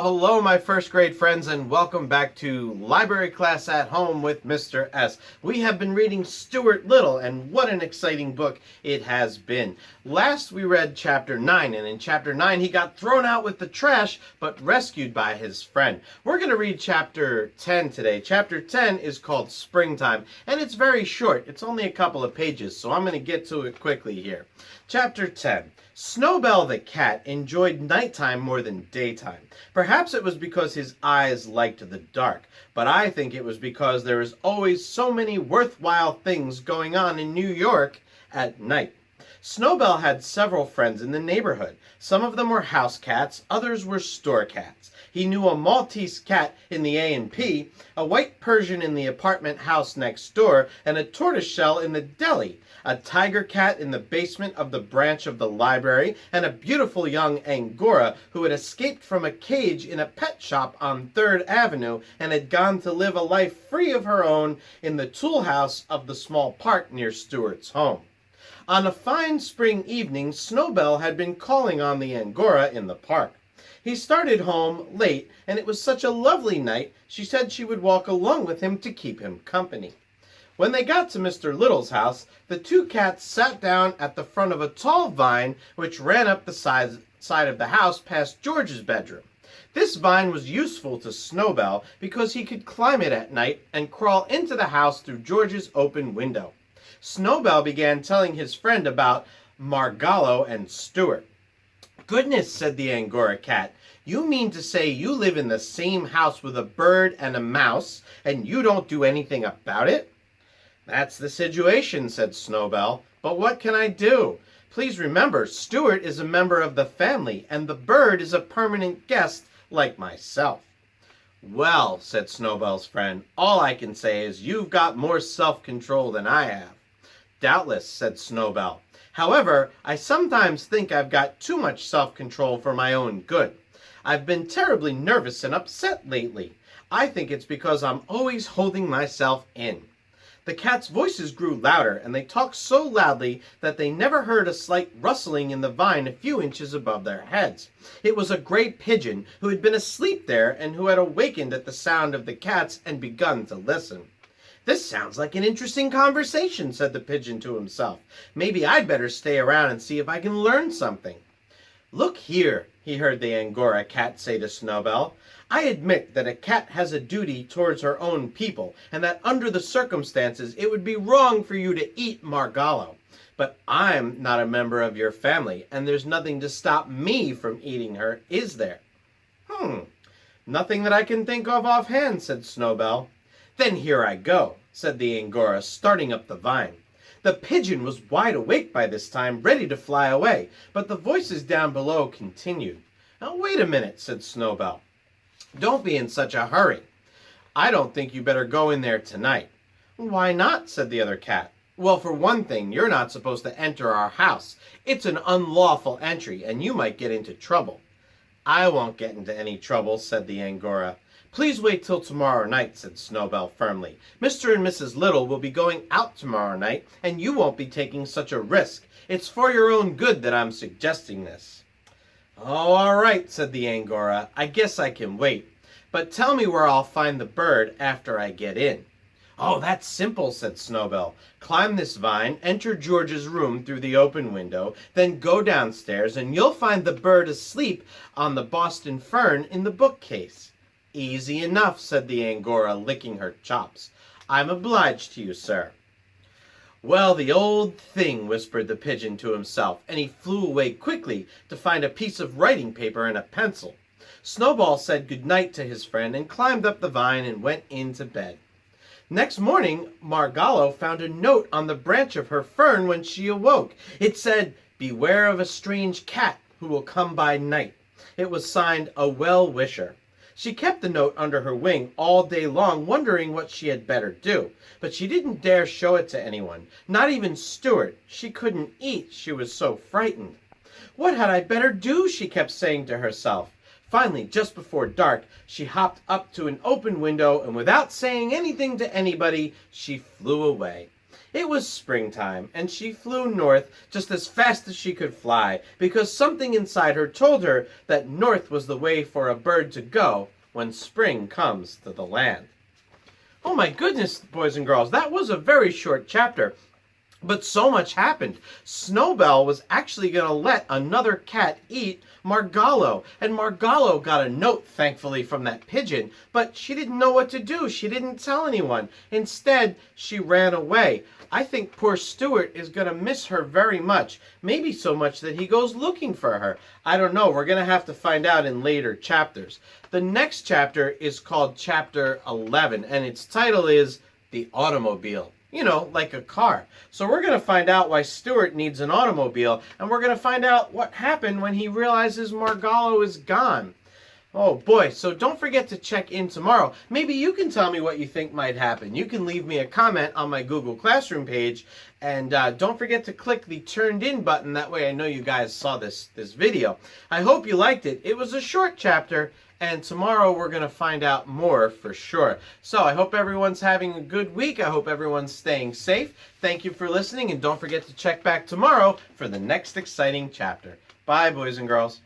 hello, my first grade friends, and welcome back to Library Class at Home with Mr. S. We have been reading Stuart Little, and what an exciting book it has been. Last we read Chapter 9, and in Chapter 9 he got thrown out with the trash, but rescued by his friend. We're going to read Chapter 10 today. Chapter 10 is called Springtime, and it's very short. It's only a couple of pages, so I'm going to get to it quickly here. Chapter 10. Snowbell the cat enjoyed nighttime more than daytime. Perhaps it was because his eyes liked the dark, but I think it was because there is always so many worthwhile things going on in New York at night. Snowbell had several friends in the neighborhood. Some of them were house cats, others were store cats. He knew a Maltese cat in the A&P, a white Persian in the apartment house next door, and a tortoiseshell in the deli, a tiger cat in the basement of the branch of the library, and a beautiful young Angora who had escaped from a cage in a pet shop on 3rd Avenue and had gone to live a life free of her own in the tool house of the small park near Stuart's home. On a fine spring evening, Snowbell had been calling on the Angora in the park. He started home late, and it was such a lovely night, she said she would walk along with him to keep him company. When they got to Mr. Little's house, the two cats sat down at the front of a tall vine which ran up the side of the house past George's bedroom. This vine was useful to Snowbell because he could climb it at night and crawl into the house through George's open window. Snowbell began telling his friend about Margallo and Stuart. "Goodness," said the Angora cat, "you mean to say you live in the same house with a bird and a mouse, and you don't do anything about it?" "That's the situation," said Snowbell, "but what can I do? Please remember, Stuart is a member of the family, and the bird is a permanent guest like myself." "Well," said Snowbell's friend, "all I can say is you've got more self-control than I have." "Doubtless," said Snowbell. "However, I sometimes think I've got too much self-control for my own good. I've been terribly nervous and upset lately. I think it's because I'm always holding myself in." The cats' voices grew louder, and they talked so loudly that they never heard a slight rustling in the vine a few inches above their heads. It was a gray pigeon who had been asleep there and who had awakened at the sound of the cats and begun to listen. "This sounds like an interesting conversation," said the pigeon to himself. "Maybe I'd better stay around and see if I can learn something." "Look here," he heard the Angora cat say to Snowbell. "I admit that a cat has a duty towards her own people, and that under the circumstances it would be wrong for you to eat Margallo. But I'm not a member of your family, and there's nothing to stop me from eating her, is there?" "Nothing that I can think of offhand," said Snowbell. "Then here I go," said the Angora, starting up the vine. The pigeon was wide awake by this time, ready to fly away, but the voices down below continued. "Now wait a minute," said Snowbell. "Don't be in such a hurry. I don't think you better go in there tonight." "Why not?" said the other cat. "Well, for one thing, you're not supposed to enter our house. It's an unlawful entry, and you might get into trouble." "I won't get into any trouble," said the Angora. "Please wait till tomorrow night," said Snowbell firmly. "Mr. and Mrs. Little will be going out tomorrow night, and you won't be taking such a risk. It's for your own good that I'm suggesting this." "Oh, all right," said the Angora. "I guess I can wait. But tell me where I'll find the bird after I get in." "Oh, that's simple," said Snowbell. "Climb this vine, enter George's room through the open window, then go downstairs, and you'll find the bird asleep on the Boston fern in the bookcase." "Easy enough," said the Angora, licking her chops. "I'm obliged to you, sir." "Well, the old thing," whispered the pigeon to himself, and he flew away quickly to find a piece of writing paper and a pencil. Snowball said good night to his friend and climbed up the vine and went into bed. Next morning, Margallo found a note on the branch of her fern when she awoke. It said, "Beware of a strange cat who will come by night." It was signed "A Well-Wisher." She kept the note under her wing all day long, wondering what she had better do. But she didn't dare show it to anyone, not even Stuart. She couldn't eat, she was so frightened. "What had I better do?" she kept saying to herself. Finally, just before dark, she hopped up to an open window, and without saying anything to anybody, she flew away. It was springtime, and she flew north just as fast as she could fly, because something inside her told her that north was the way for a bird to go when spring comes to the land. Oh my goodness, boys and girls, that was a very short chapter. But so much happened. Snowbell was actually going to let another cat eat Margallo, and Margallo got a note, thankfully, from that pigeon, but she didn't know what to do. She didn't tell anyone. Instead, she ran away. I think poor Stuart is going to miss her very much, maybe so much that he goes looking for her. I don't know. We're going to have to find out in later chapters. The next chapter is called Chapter 11, and its title is The Automobile. You know, like a car. So we're going to find out why Stuart needs an automobile, and we're going to find out what happened when he realizes Margallo is gone. Oh boy, so don't forget to check in tomorrow. Maybe you can tell me what you think might happen. You can leave me a comment on my Google Classroom page, and don't forget to click the turned in button. That way I know you guys saw this video. I hope you liked it. It was a short chapter, and tomorrow we're going to find out more for sure. So I hope everyone's having a good week. I hope everyone's staying safe. Thank you for listening, and don't forget to check back tomorrow for the next exciting chapter. Bye, boys and girls.